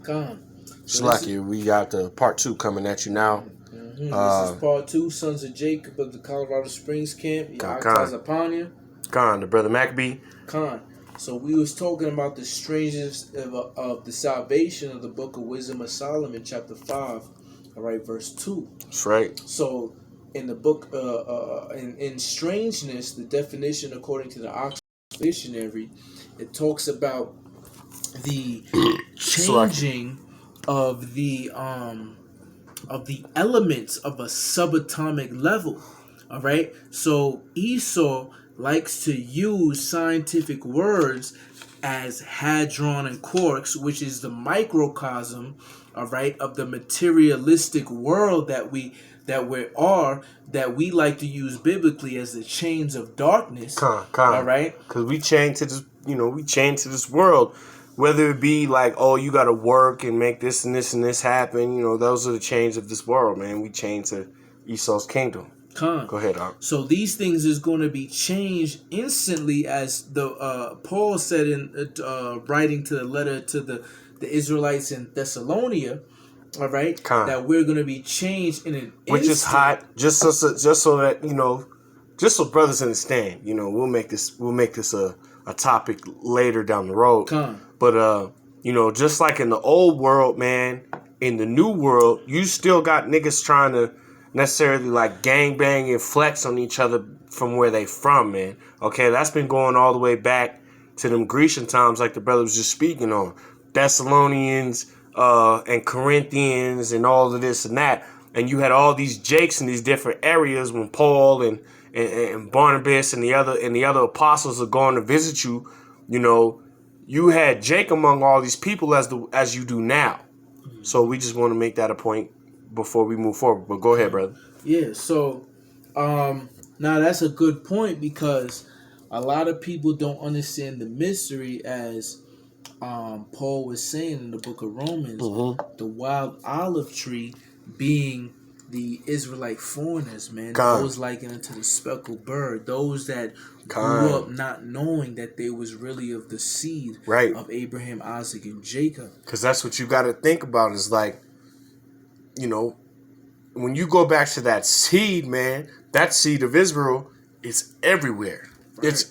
Con. So Slacky, we got the part 2 coming at you now. this is part 2, Sons of Jacob of the Colorado Springs camp. Khan, the brother Maccabee. Khan. So we was talking about the strangeness of the salvation of the book of Wisdom of Solomon, chapter 5, all right, verse 2. That's right. So in the book, in strangeness, the definition according to the Oxford Dictionary, it talks about the changing of the elements of a subatomic level. All right. So Esau likes to use scientific words as hadron and quarks, which is the microcosm, all right, of the materialistic world that we like to use biblically as the chains of darkness. All right, because we chain to this, we chain to this world. Whether it be like, oh, you got to work and make this and this and this happen, those are the chains of this world, man. We chain to Esau's kingdom. Go ahead, Doc. So these things is going to be changed instantly, as the Paul said in writing to the letter to the Israelites in Thessalonica. All right, that we're going to be changed in an which instant. Is hot, just so that just so brothers understand. We'll make this a topic later down the road. But just like in the old world, man, in the new world, you still got niggas trying to necessarily like gangbang and flex on each other from where they from, man. Okay, that's been going all the way back to them Grecian times, like the brother was just speaking on. Thessalonians and Corinthians and all of this and that. And you had all these Jakes in these different areas when Paul and Barnabas and the other apostles are going to visit you. You had Jake among all these people as you do now. So we just want to make that a point before we move forward. But go ahead, brother. Yeah, so now that's a good point, because a lot of people don't understand the mystery, as Paul was saying in the book of Romans, the wild olive tree being the Israelite foreigners, man. Those likened unto the speckled bird, those that grew up not knowing that they was really of the seed of Abraham, Isaac, and Jacob. Because that's what you got to think about, is like, when you go back to that seed, man, that seed of Israel is everywhere. Right.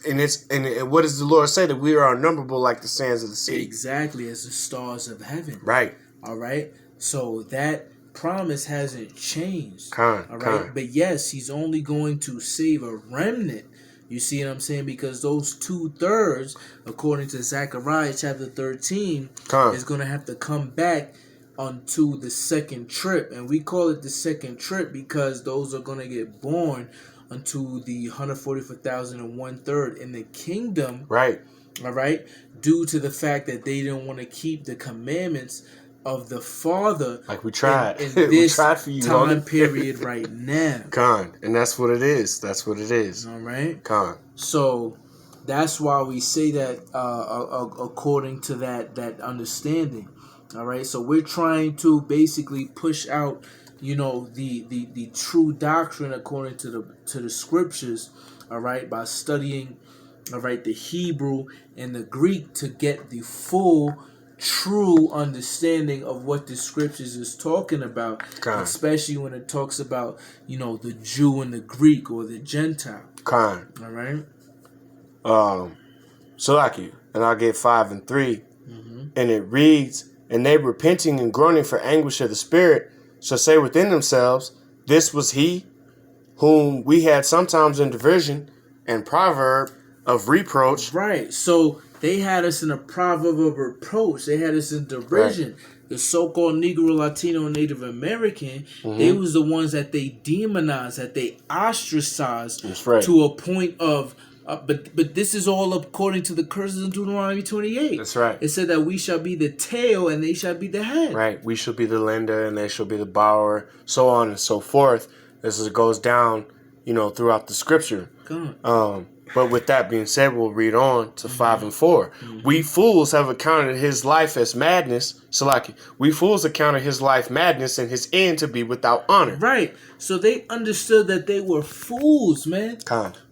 And what does the Lord say? That we are unnumberable like the sands of the sea. Exactly, as the stars of heaven. Right. All right. So that promise hasn't changed. All right. But yes, he's only going to save a remnant. You see what I'm saying? Because those 2/3, according to Zechariah chapter 13, is going to have to come back onto the second trip. And we call it the second trip because those are going to get born unto the 144,001/3 in the kingdom. Right. All right. Due to the fact that they didn't want to keep the commandments of the Father, like we tried in this we tried for you, time period right now. And that's what it is. That's what it is. All right. So that's why we say that according to that understanding. All right. So we're trying to basically push out, the true doctrine according to the scriptures. All right, by studying, all right, the Hebrew and the Greek to get the full, true understanding of what the scriptures is talking about, especially when it talks about, the Jew and the Greek, or the Gentile. All right. So like you, and I'll get 5 and 3, and it reads, "And they repenting and groaning for anguish of the spirit shall say within themselves, this was he whom we had sometimes in derision and proverb of reproach." Right. So they had us in a proverb of reproach. They had us in derision. Right. The so-called Negro, Latino, and Native American, they was the ones that they demonized, that they ostracized to a point of, but this is all according to the curses in Deuteronomy 28. That's right. It said that we shall be the tail and they shall be the head. Right. We shall be the lender and they shall be the borrower, so on and so forth. As it goes down, throughout the scripture. But with that being said, we'll read on to 5 and 4. We fools have accounted his life as madness. Salaki. We fools accounted his life madness and his end to be without honor. Right. So they understood that they were fools, man.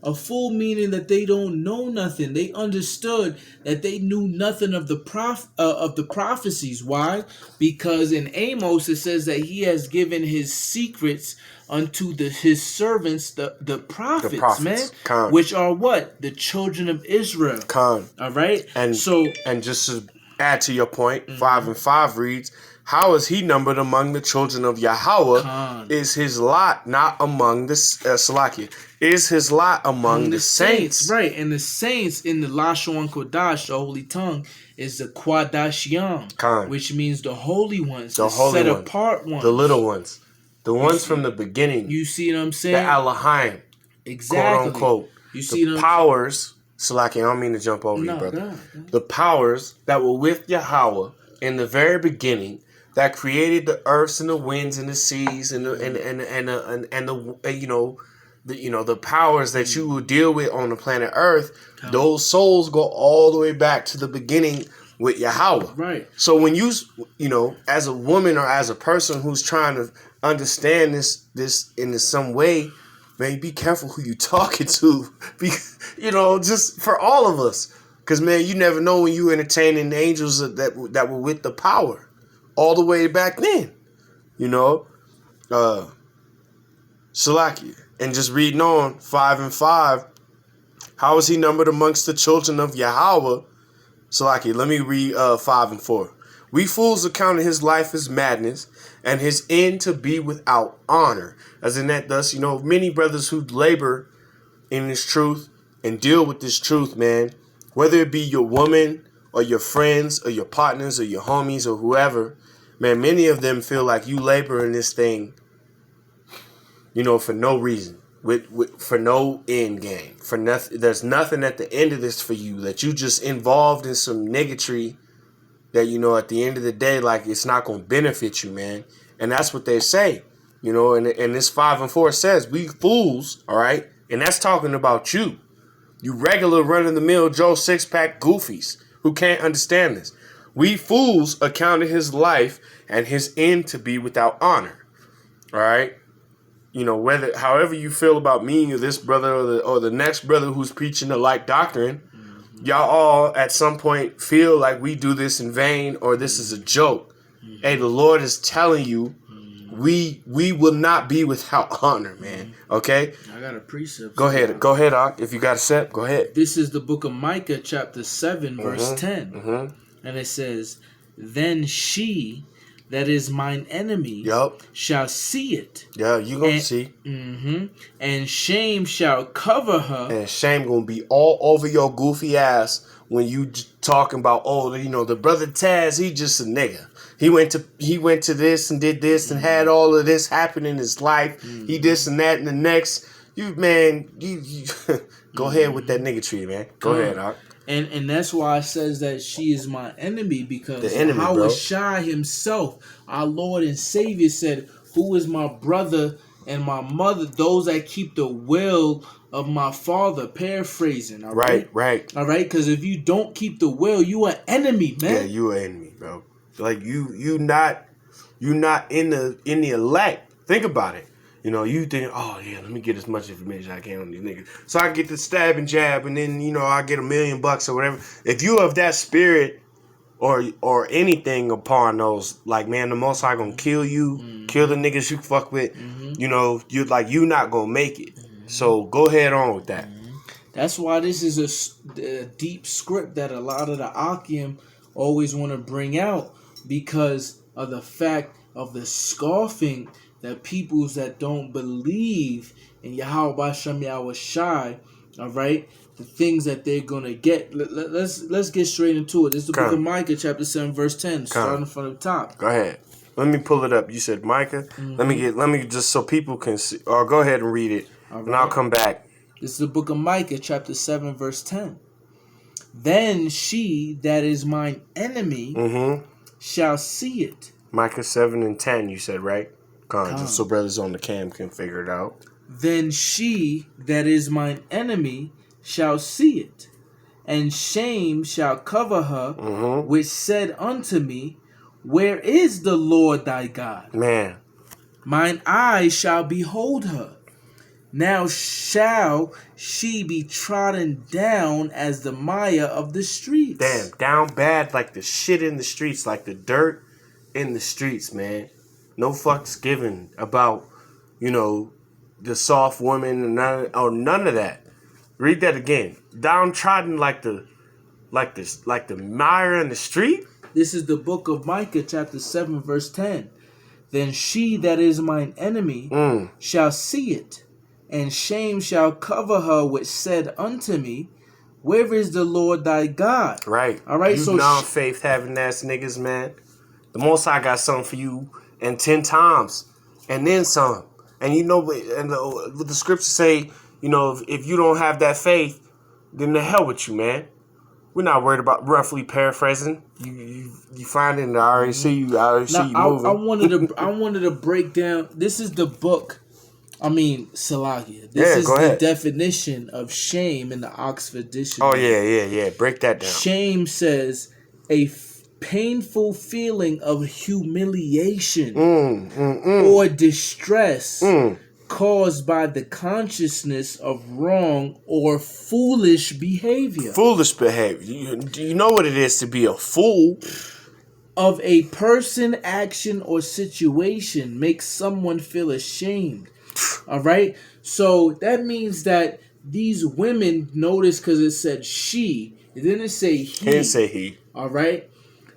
A fool meaning that they don't know nothing. They understood that they knew nothing of the prophecies. Why? Because in Amos it says that he has given his secrets unto his servants, the prophets, man. Which are what? The children of Israel. All right? And just to add to your point, 5 and 5 reads, how is he numbered among the children of Yahweh? Is his lot not among the Salakia? Is his lot among the saints? Right, and the saints in the Lashon Kodash, the holy tongue, is the Quadashiyam, which means the holy ones, the set apart ones, the little ones, the ones from the beginning. You see what I'm saying? The Elohim, exactly. quote unquote. You see the powers. Salaki, I don't mean to jump over you, brother. God. The powers that were with Yahweh in the very beginning, that created the earths and the winds and the seas and the the powers that you will deal with on the planet Earth. Those souls go all the way back to the beginning with Yahweh. Right. So when you as a woman or as a person who's trying to understand this in some way, man, be careful who you talking to. Just for all of us, because man, you never know when you entertaining angels that were with the power. All the way back then, Salaki. And just reading on 5 and 5, how is he numbered amongst the children of Yahweh? Salaki, let me read 5 and 4. We fools accounted his life as madness and his end to be without honor. As in that thus, many brothers who labor in this truth and deal with this truth, man, whether it be your woman or your friends or your partners or your homies or whoever, man, many of them feel like you labor in this thing, for no reason, for no end game, for nothing. There's nothing at the end of this for you, that you just involved in some niggatry that, at the end of the day, like, it's not going to benefit you, man. And that's what they say, and this 5 and 4 says, we fools, all right? And that's talking about you regular run-of-the-mill Joe Six-Pack goofies who can't understand this. We fools accounted his life and his end to be without honor. All right? However you feel about me or this brother or the next brother who's preaching the like doctrine, y'all all at some point feel like we do this in vain or this is a joke. Hey, the Lord is telling you, we will not be without honor, man. Okay? I got a precept. Go ahead, Ak. If you got a set, go ahead. This is the book of Micah, chapter 7, verse 10. And it says, then she that is mine enemy shall see it. Yeah, you gonna see. And shame shall cover her. And shame gonna be all over your goofy ass when you talking about, the brother Taz, he just a nigga. He went to this and did this and had all of this happen in his life. He this and that and the next. You go ahead with that nigga tree, man. Go ahead, Ak. And that's why it says that she is my enemy, because Howard Shai himself, our Lord and Savior, said, who is my brother and my mother? Those that keep the will of my Father. Paraphrasing, all right? Right. All right, because if you don't keep the will, you are enemy, man. Yeah, you are enemy, bro. Like you not in the elect. Think about it. You think, oh yeah, let me get as much information as I can on these niggas, so I get the stab and jab, and then I get $1 million or whatever. If you have that spirit or anything upon those, like, man, the Most High gonna kill you, kill the niggas you fuck with. You not gonna make it. So go ahead on with that. That's why this is a deep script that a lot of the Akim always want to bring out, because of the fact of the scoffing that peoples that don't believe in Yahweh Bashem Yahweh Shai, all right, the things that they're gonna get. Let's get straight into it. This is the book of Micah, chapter 7, verse 10, starting from the top. Go ahead. Let me pull it up. You said Micah. Let me just so people can see. Or go ahead and read it, and I'll come back. This is the book of Micah, chapter 7, verse 10. Then she that is mine enemy shall see it. Micah 7 and 10, you said, right? Just so brothers on the cam can figure it out. Then she that is mine enemy shall see it, and shame shall cover her, which said unto me, Where is the Lord thy God? Man. Mine eyes shall behold her. Now shall she be trodden down as the mire of the streets. Damn, down bad like the shit in the streets, like the dirt in the streets, man. No fucks given about, the soft woman and none of that. Read that again. Downtrodden like the mire in the street. This is the book of Micah, chapter 7, verse 10. Then she that is mine enemy shall see it, and shame shall cover her which said unto me, Where is the Lord thy God? Right. All right. You So non-faith having ass niggas, man. The Most High got something for you, and 10 times, and then some. And what the scriptures say, if you don't have that faith, then the hell with you, man. We're not worried about roughly paraphrasing. You find it, and I already see you. I already see you moving. I wanted to break down. This is the book. Salakia. This is the definition of shame in the Oxford Dictionary. Oh yeah. Break that down. Shame says a painful feeling of humiliation or distress caused by the consciousness of wrong or foolish behavior. Foolish behavior. Do you know what it is to be a fool? Of a person, action, or situation makes someone feel ashamed. All right? So that means that these women, notice because it said she, it didn't say he. It didn't say he. All right?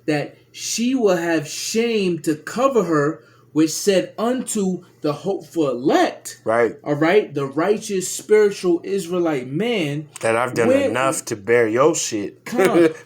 That she will have shame to cover her, which said unto the hopeful elect. Right. All right? The righteous spiritual Israelite man. That I've done enough to bear your shit.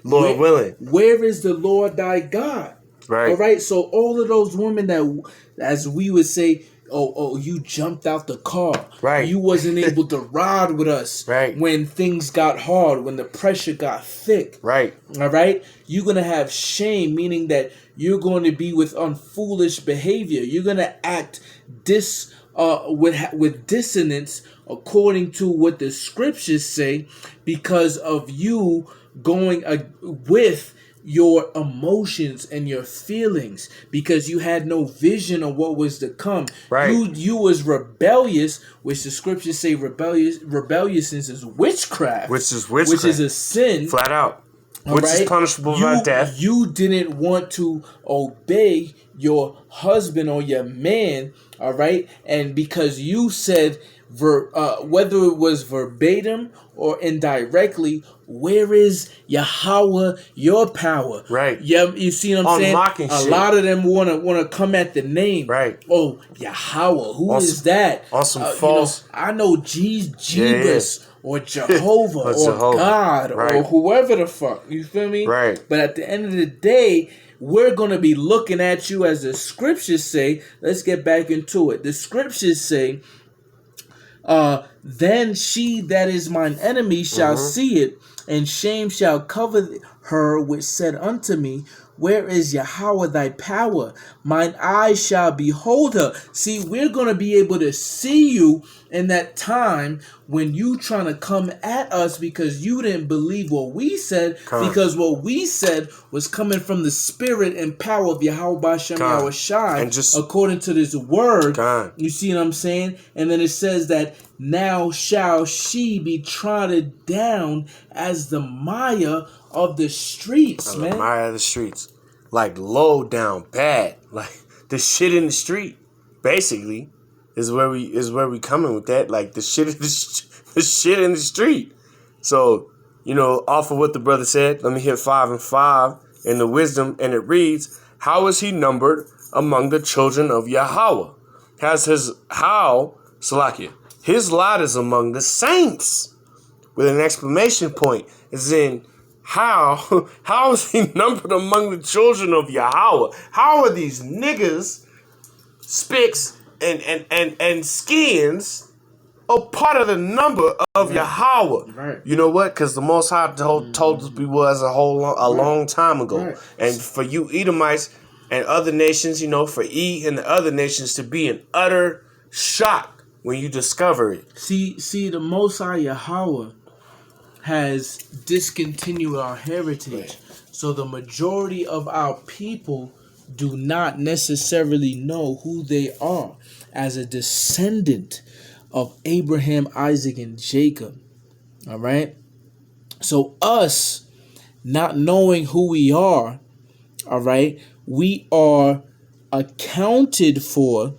Lord willing. Where is the Lord thy God? Right. All right? So all of those women that, as we would say, oh, you jumped out the car. Right. You wasn't able to ride with us. Right. When things got hard, when the pressure got thick. Right. All right. You're gonna have shame, meaning that you're going to be with unfoolish behavior. You're gonna act with dissonance according to what the scriptures say, because of you going with your emotions and your feelings, because you had no vision of what was to come. Right. You was rebellious, which the scriptures say rebelliousness is witchcraft. Which is witchcraft. Which is a sin. Flat out. Which is punishable by death. You didn't want to obey your husband or your man, all right? And because you said, whether it was verbatim or indirectly, where is Yahweh, your power? Right. You see what I'm saying? A lot of them wanna come at the name. Right. Oh, Yahweh, who is that? On some false. I know Jeebus. Or Jehovah, or God, or whoever the fuck. You feel me? Right. But at the end of the day, we're going to be looking at you as the scriptures say. Let's get back into it. The scriptures say, then she that is mine enemy shall see it, and shame shall cover her which said unto me, Where is Yahweh thy power? Mine eyes shall behold her. See, we're going to be able to see you in that time when you trying to come at us because you didn't believe what we said, because what we said was coming from the spirit and power of Yahweh Bashem Yahweh Shai, according to this word. You see what I'm saying? And then it says that now shall she be trodden down as the mire of the streets, man. The mire of the streets. Like low down bad. Like the shit in the street. Basically. Is where we coming with that, like the shit in the street. So, off of what the brother said, let me hit 5 and 5 in the wisdom, and it reads, How is he numbered among the children of Yahweh? His lot is among the saints, with an exclamation point. As in, how is he numbered among the children of Yahweh? How are these niggas, spicks, and skins a part of the number of Yahweh? Right. You know what? Because the Most High told us we was a long time ago. Right. And for you Edomites and other nations, for E and the other nations to be in utter shock when you discover it. See, the Most High Yahweh, has discontinued our heritage. Right. So the majority of our people do not necessarily know who they are as a descendant of Abraham, Isaac, and Jacob. All right. So us not knowing who we are, all right, we are accounted for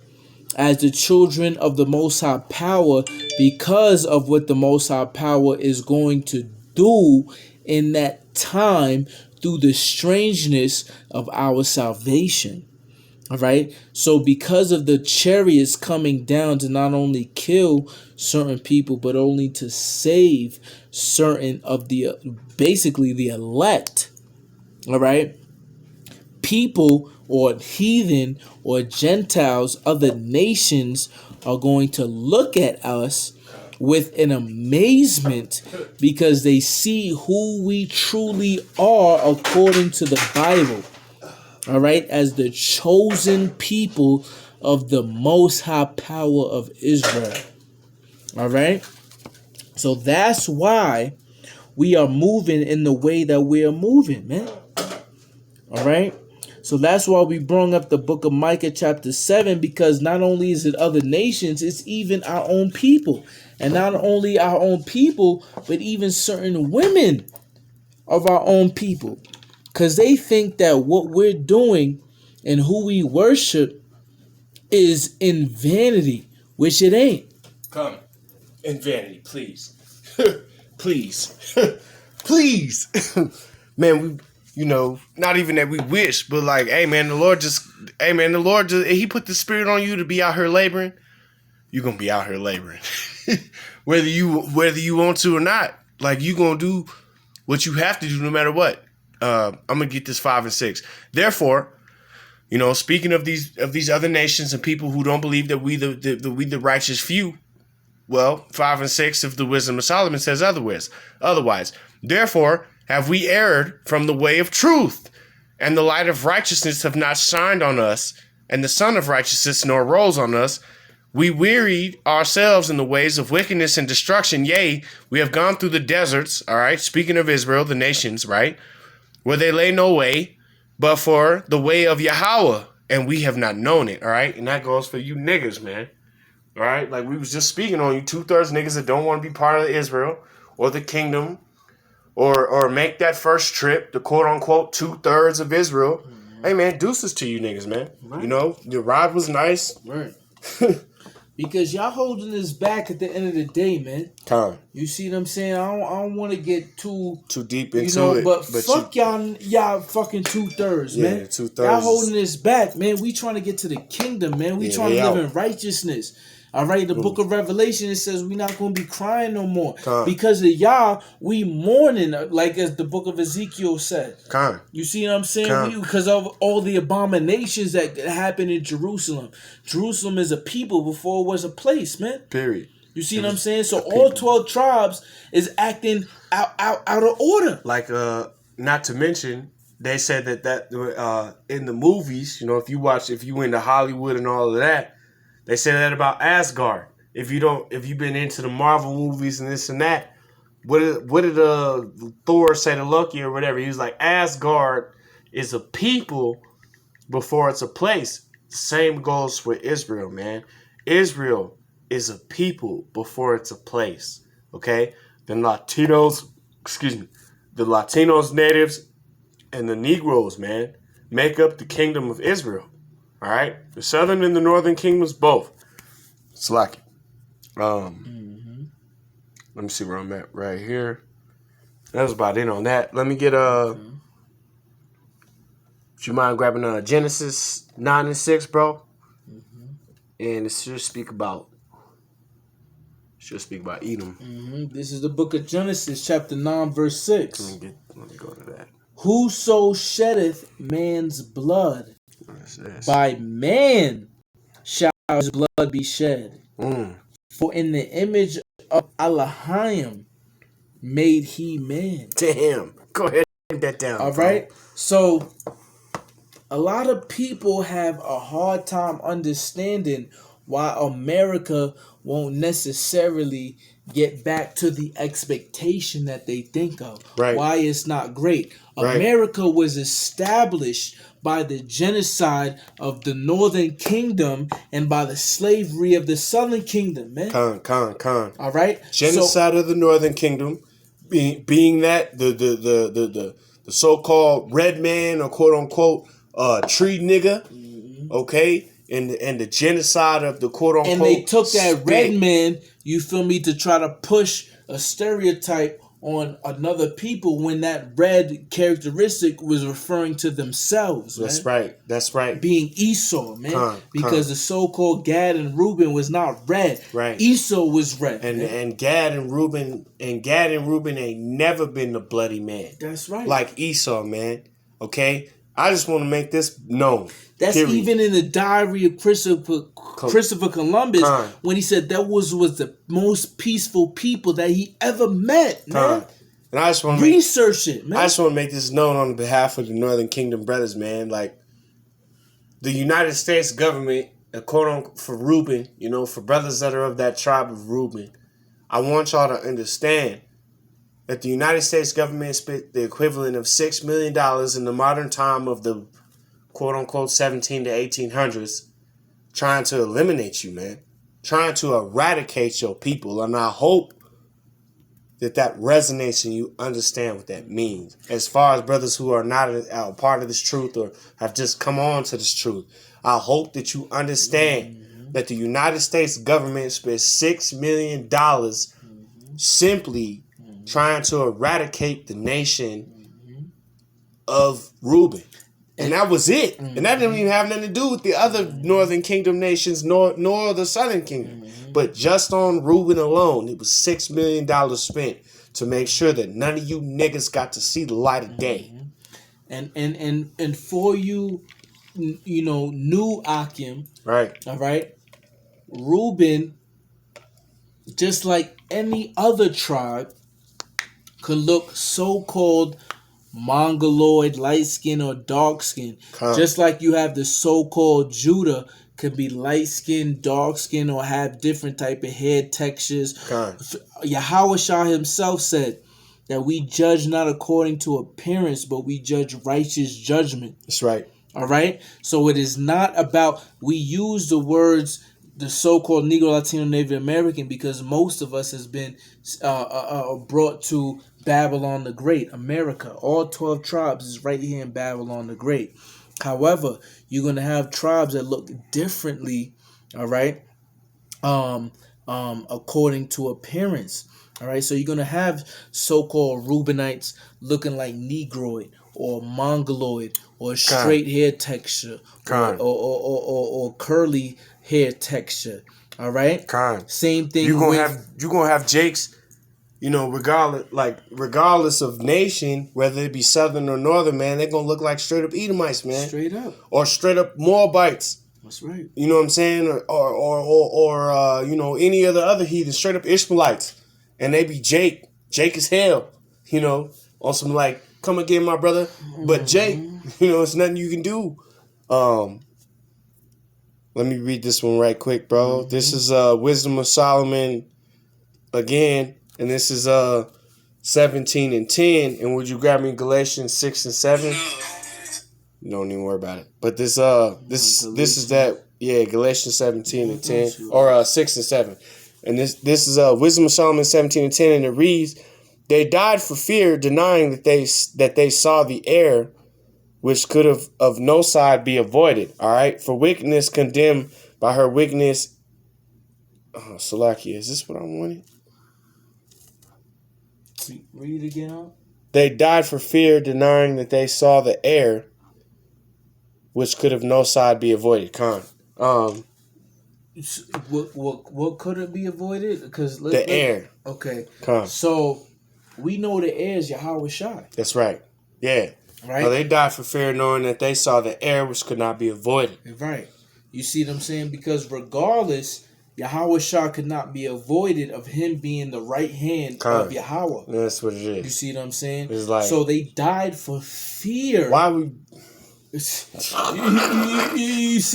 as the children of the Most High Power because of what the Most High Power is going to do in that time through the strangeness of our salvation. All right. So because of the chariots coming down to not only kill certain people, but only to save certain of the basically the elect. All right. People or heathen or Gentiles, other nations are going to look at us with an amazement because they see who we truly are according to the Bible. All right, as the chosen people of the Most High Power of Israel. All right, so that's why we are moving in the way that we are moving, man. All right, so that's why we brought up the book of Micah chapter 7, because not only is it other nations, it's even our own people. And not only our own people, but even certain women of our own people. Because they think that what we're doing and who we worship is in vanity, which it ain't. Come. In vanity, please. Please. Please. Man, we, not even that we wish, but like, the Lord just, he put the spirit on you to be out here laboring. You're going to be out here laboring. whether you want to or not. Like, you going to do what you have to do no matter what. I'm gonna get this 5 and 6. Therefore, speaking of these other nations and people who don't believe that we the righteous few, well, 5 and 6 of the wisdom of Solomon says otherwise. Therefore, have we erred from the way of truth, and the light of righteousness have not shined on us, and the sun of righteousness nor rose on us. We wearied ourselves in the ways of wickedness and destruction. Yea, we have gone through the deserts. All right, speaking of Israel, the nations, right, where they lay no way, but for the way of Yahweh, and we have not known it, all right? And that goes for you niggas, man, all right? Like we was just speaking on you, 2/3 niggas that don't want to be part of Israel or the kingdom or make that first trip, the quote-unquote 2/3 of Israel. Mm-hmm. Hey, man, deuces to you niggas, man. Right. Your ride was nice. Right. Because y'all holding this back at the end of the day, man. Time. You see what I'm saying? I don't want to get too deep into it. But fuck y'all fucking 2/3, man. 2/3. Y'all holding this back, man. We trying to get to the kingdom, man. We trying to live in righteousness. All right, the book of Revelation, it says we're not going to be crying no more. Because of y'all, we mourning, like as the book of Ezekiel said. You see what I'm saying? Because of all the abominations that happened in Jerusalem. Jerusalem is a people before it was a place, man. Period. You see what I'm saying? So all 12 tribes is acting out of order. Like, not to mention, they said that in the movies, if you into Hollywood and all of that, they say that about Asgard. If you've been into the Marvel movies and this and that, what did Thor say to Loki or whatever? He was like, Asgard is a people before it's a place. Same goes for Israel, man. Israel is a people before it's a place. Okay? The Latinos, natives, and the Negroes, man, make up the kingdom of Israel. All right, the southern and the northern kingdoms both. It's like, let me see where I'm at right here. That was about it on that. Let me get Would you mind grabbing Genesis 9 and 6, bro? And it should speak about Edom. This is the book of Genesis, chapter 9, verse 6. Let me go to that. Whoso sheddeth man's blood, by man shall his blood be shed. For in the image of Elohim made he man. Damn. Go ahead and get that down. All right. So a lot of people have a hard time understanding why America won't necessarily get back to the expectation that they think of. Right. Why it's not great. Right. America was established by the genocide of the Northern Kingdom and by the slavery of the Southern Kingdom, man. Con. All right. Genocide of the Northern Kingdom, being that the so-called red man or quote unquote tree nigga, okay, and the genocide of the quote unquote. And they took that red man, you feel me, to try to push a stereotype on another people when that red characteristic was referring to themselves. That's man. That's right. Being Esau, man. Because the so-called Gad and Reuben was not red. Right. Esau was red. And Gad and Reuben ain't never been the bloody man. That's right. Like Esau, man. Okay? I just want to make this known. That's period. Even in the diary of Christopher Columbus, when he said that was the most peaceful people that he ever met, man. And I just want to research it, man. I just want to make this known on behalf of the Northern Kingdom brothers, man. Like the United States government, quote unquote, for Reuben, you know, for brothers that are of that tribe of Reuben, I want y'all to understand that the United States government spent the equivalent of $6 million in the modern time of the quote-unquote 17 to 1800s trying to eliminate you, man. Trying to eradicate your people. And I hope that resonates and you understand what that means. As far as brothers who are not a part of this truth or have just come on to this truth, I hope that you understand that the United States government spent $6 million simply trying to eradicate the nation of Reuben. And that was it. And that didn't even have nothing to do with the other Northern Kingdom nations nor the Southern Kingdom. But just on Reuben alone, it was $6 million spent to make sure that none of you niggas got to see the light of day. And for you, you know, new Akim, right? All right, Reuben, just like any other tribe, could look so-called mongoloid, light skin or dark skin. Just like you have the so-called Judah could be light skin, dark skin, or have different type of hair textures. Yahweh Shah himself said that we judge not according to appearance, but we judge righteous judgment. That's right. All right. So it is not about, we use the words the so-called Negro, Latino, Native American because most of us has been brought to Babylon the Great, America. All 12 tribes is right here in Babylon the Great. However, you're going to have tribes that look differently, all right, according to appearance. All right, so you're going to have so-called Reubenites looking like Negroid or Mongoloid or straight hair texture or curly hair texture. All right? Same thing. You're gonna have Jakes, you know, regardless of nation, whether it be Southern or Northern, man, they're gonna look like straight up Edomites, man. Straight up. Or straight up Moabites. That's right. You know what I'm saying? Or you know, any of the other heathens, straight up Ishmaelites. And they be Jake as hell, you know, on some like, come again, my brother. But Jake, you know, it's nothing you can do. Let me read this one right quick, bro. This is Wisdom of Solomon again, and this is 17 and 10. And would you grab me Galatians 6 and 7? Don't even worry about it. But this is that, yeah, Galatians 17 and 10, or 6 and 7. And this is Wisdom of Solomon 17 and 10, and it reads, "They died for fear, denying that they saw the error, which could have of no side be avoided." All right, for wickedness condemned by her wickedness. Oh, Salakia, is this what I'm wanting? Read it again. They died for fear, denying that they saw the error, which could have no side be avoided. What could it be avoided? Because the air. Okay. So we know the air is Yahweh Shai. That's right. Yeah. Right. Well, they died for fear, knowing that they saw the error which could not be avoided. Right. You see what I'm saying? Because regardless, Yahweh Shah could not be avoided of him being the right hand of Yahweh. That's what it is. You see what I'm saying? It's like, so they died for fear. Why we? You see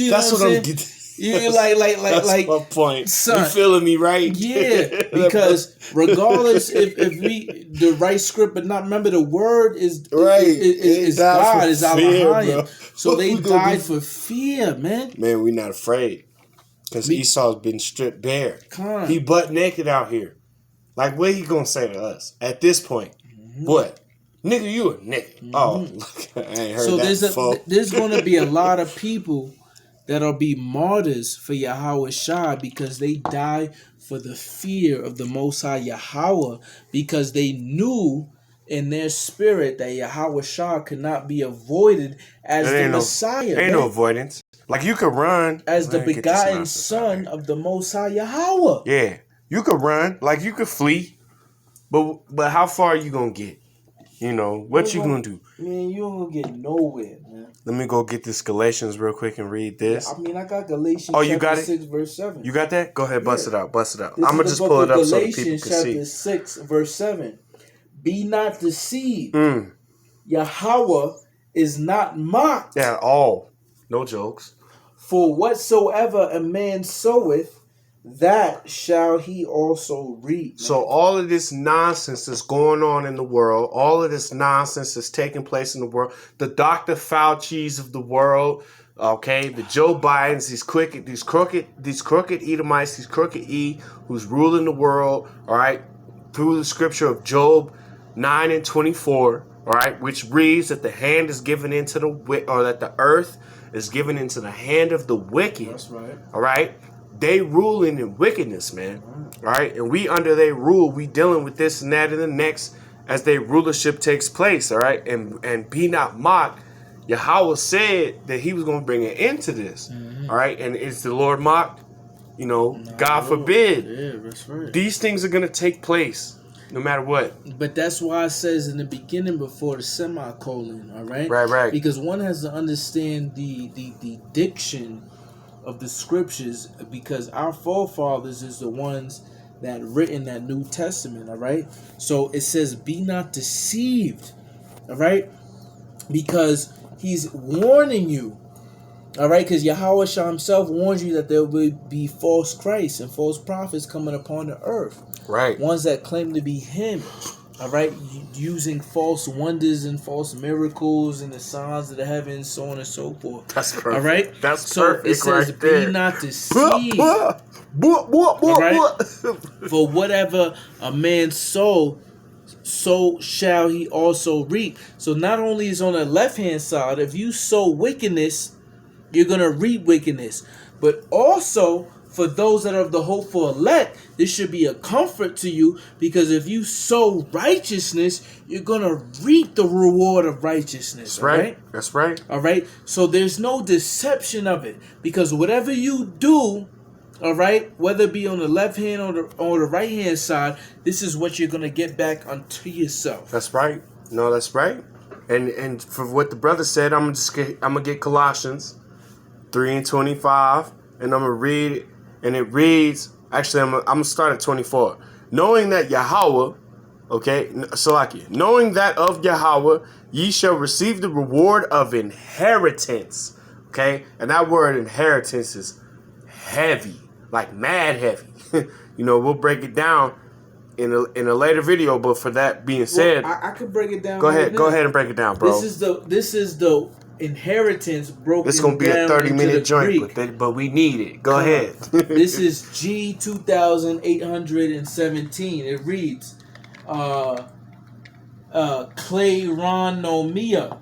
that's what I'm saying? You like my point. Son, you feeling me, right? Yeah, because regardless if we the right script, but not remember the word is right. Is God, is Allahayim. So they died for fear, man. Man, we not afraid because Esau's been stripped bare. He butt naked out here. Like, what he gonna say to us at this point? Mm-hmm. What? Nigga, you a nigga. Mm-hmm. Oh, I ain't heard that before. There's gonna be a lot of people that'll be martyrs for Yahweh Shai because they die for the fear of the Most High Yahweh, because they knew in their spirit that Yahweh Shai could not be avoided as the Messiah. Ain't no avoidance. Like, you could run as the begotten son of the Most High Yahweh. Yeah, you could run. Like, you could flee. But how far are you gonna get? You know, what you gonna do? Man, you ain't gonna get nowhere, man. Let me go get this Galatians real quick and read this. Yeah, I mean, I got Galatians you got it? 6, verse 7. You got that? Go ahead, bust it out. Bust it out. I'm going to just pull it up Galatians, so the people can see. Galatians chapter 6, verse 7. Be not deceived. Yahweh is not mocked. At all. No jokes. For whatsoever a man soweth, that shall he also reap. So all of this nonsense that's going on in the world, all of this nonsense that's taking place in the world, the Dr. Fauci's of the world, okay, the Joe Bidens, these crooked Edomites, these crooked E who's ruling the world, all right, through the scripture of Job 9 and 24, all right, which reads that the hand is given into that the earth is given into the hand of the wicked. That's right. All right. They ruling in wickedness, man. All right. And we under their rule, we dealing with this and that and the next as their rulership takes place. All right. And be not mocked. Yahweh said that he was going to bring an end to this. Mm-hmm. All right. And is the Lord mocked? You know, God forbid. Yeah, that's right. These things are going to take place no matter what. But that's why it says in the beginning before the semicolon. All right. Right. Because one has to understand the diction of the scriptures, because our forefathers is the ones that written that New Testament, all right? So it says, be not deceived, all right? Because he's warning you, all right? Because Yahweh Shah himself warns you that there will be false Christs and false prophets coming upon the earth. Right. Ones that claim to be him, all right? Using false wonders and false miracles and the signs of the heavens, so on and so forth. That's perfect. All right? That's so perfect. It says, right there. be not deceived. All right? For whatever a man sow, so shall he also reap. So not only is on the left-hand side, if you sow wickedness, you're going to reap wickedness. But also, for those that are of the hopeful elect, this should be a comfort to you, because if you sow righteousness, you're going to reap the reward of righteousness. That's right. That's right. All right. So there's no deception of it, because whatever you do, all right, whether it be on the left hand or the right hand side, this is what you're going to get back unto yourself. That's right. No, that's right. And for what the brother said, I'm gonna get Colossians 3 and 25, and I'm gonna read it. And it reads, actually, I'm going to start at 24. Knowing that Yahweh, okay, Salakia, knowing that of Yahweh, ye shall receive the reward of inheritance, okay? And that word inheritance is heavy, like mad heavy. You know, we'll break it down in a later video, but for that being said, I could break it down. Go ahead and break it down, bro. This is the inheritance broken. It's gonna be a 30-minute joint, but we need it. Go ahead. This is G 2817. It reads, Kleronomia.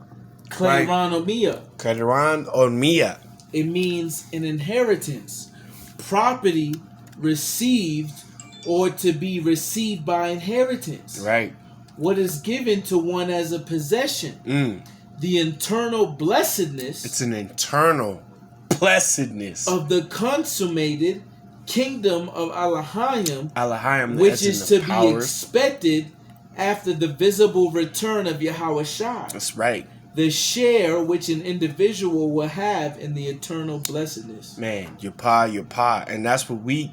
Kleronomia. It means an inheritance, property received or to be received by inheritance. Right. What is given to one as a possession. The internal blessedness. It's an internal blessedness of the consummated kingdom of Allahayim, which is to be expected after the visible return of Yahweh Shai. That's right. The share which an individual will have in the eternal blessedness. Man, your pa, and that's what we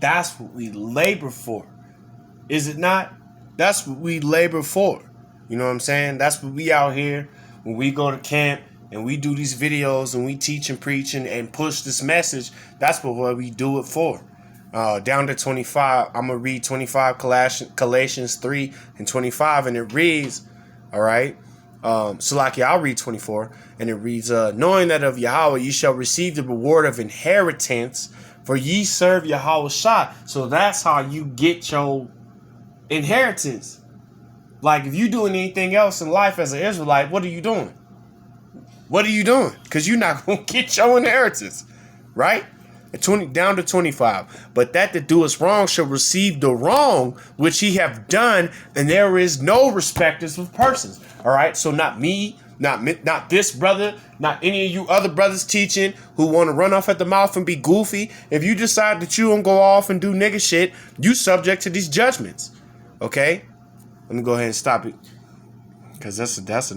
labor for. Is it not? That's what we labor for. You know what I'm saying? That's what we out here. When we go to camp, and we do these videos and we teach and preach and push this message, that's what we do it for. Down to 25, I'm going to read 25 Galatians 3 and 25, and it reads, all right, I'll read 24, and it reads, knowing that of Yahweh ye shall receive the reward of inheritance, for ye serve Yahweh Shah. So that's how you get your inheritance. Like, if you doing anything else in life as an Israelite, what are you doing? What are you doing? Because you're not going to get your inheritance, right? Down to 25. But that doeth wrong shall receive the wrong which he have done, and there is no respecters of persons. All right, so not me, not this brother, not any of you other brothers teaching who want to run off at the mouth and be goofy. If you decide that you don't go off and do nigga shit, you subject to these judgments. Okay, let me go ahead and stop it, because that's a